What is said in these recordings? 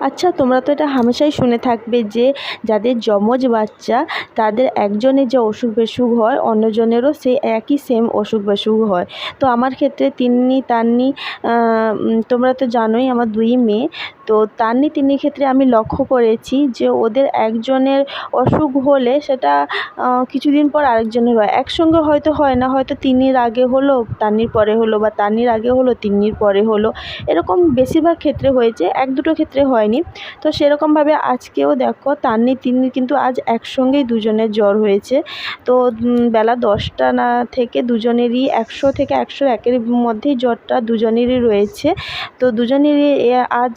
আচ্ছা, তোমরা তো এটা হামেশাই শুনে থাকবে যে যাদের যমজ বাচ্চা তাদের একজনের যে অসুখ বিসুখ হয় অন্যজনেরও সেই একই সেম অসুখ বিসুখ হয়। তো আমার ক্ষেত্রে তিন্নি তান্নি, তোমরা তো জানোই আমার দুই মেয়ে। তো তান্নি তিন্নির ক্ষেত্রে আমি লক্ষ্য করেছি যে ওদের একজনের অসুখ হলে সেটা কিছুদিন পর আরেকজনের হয়। একসঙ্গে হয়তো হয় না, হয়তো তিন্নির আগে হলো তান্নির পরে হলো, বা তান্নির আগে হলো তিন্নির পরে হলো, এরকম বেশিরভাগ ক্ষেত্রে হয়েছে, এক দুটো ক্ষেত্রে হয়নি। তো সেরকমভাবে আজকেও দেখো তান্নি তিন্নির কিন্তু আজ একসঙ্গেই দুজনের জ্বর হয়েছে। তো বেলা 10টা না থেকে দুজনেরই 100 থেকে 101-এর মধ্যেই জ্বরটা দুজনেরই রয়েছে। তো দুজনেরই আজ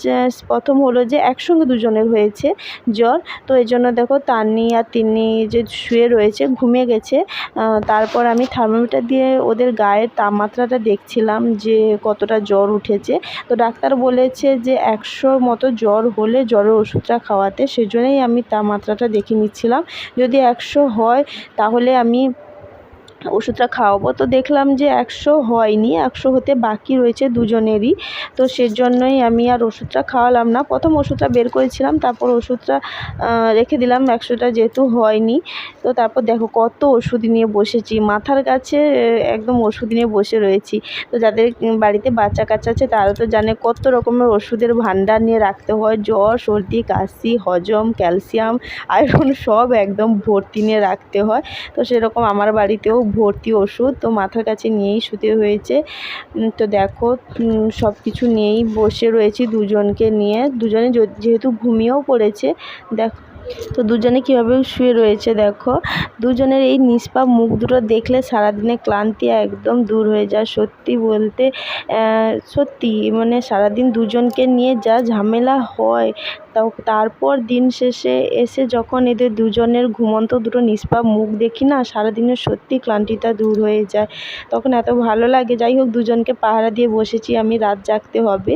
প্রথম হলো যে একসঙ্গে দুজনের হয়েছে জ্বর। তো এই জন্য দেখো তান্নি আর তিন্নি যে শুয়ে রয়েছে, ঘুমিয়ে গেছে। তারপর আমি থার্মোমিটার দিয়ে ওদের গায়ের তাপমাত্রাটা দেখছিলাম যে কতটা জ্বর উঠেছে। তো ডাক্তার বলেছে যে 100 মতো জ্বর হলে জ্বরের ওষুধটা খাওয়াতে, সেজন্যই আমি তাপমাত্রাটা দেখে নিচ্ছিলাম। যদি 100 হয় তাহলে আমি ওষুধটা খাওয়াবো। তো দেখলাম যে 100 হয়নি, 100 হতে বাকি রয়েছে দুজনেরই। তো সেজন্যই আমি আর ওষুধটা খাওয়ালাম না। প্রথম ওষুধটা বের করেছিলাম, তারপর ওষুধটা রেখে দিলাম 100টা যেহেতু হয়নি। তো তারপর দেখো কত ওষুধ নিয়ে বসেছি, মাথার কাছে একদম ওষুধ নিয়ে বসে রয়েছি। তো যাদের বাড়িতে বাচ্চা কাচ্চা আছে তারা তো জানে কত রকমের ওষুধের ভান্ডার নিয়ে রাখতে হয়। জ্বর, সর্দি, কাশি, হজম, ক্যালসিয়াম, আয়রন সব একদম ভর্তি নিয়ে রাখতে হয়। তো সেরকম আমার বাড়িতেও ভর্তি ওষুধ, তো মাথার কাছে নিয়েই শুতে হয়েছে। তো দেখো সব কিছু নিয়েই বসে রয়েছি দুজনকে নিয়ে। দুজনে যেহেতু ঘুমিয়েও পড়েছে, দেখো তো দুজনে কীভাবে শুয়ে রয়েছে দেখো। দুজনের এই নিষ্পাপ মুখ দুটো দেখলে সারাদিনের ক্লান্তি একদম দূর হয়ে যায়। সত্যি বলতে সত্যি মানে সারাদিন দুজনকে নিয়ে যা ঝামেলা হয়, তারপর দিন শেষে এসে যখন এদের দুজনের ঘুমন্ত দুটো নিষ্পাপ মুখ দেখি না, সারাদিনের সত্যি ক্লান্তিটা দূর হয়ে যায়। তখন এত ভালো লাগে। যাই হোক, দুজনকে পাহারা দিয়ে বসেছি আমি, রাত জাগতে হবে।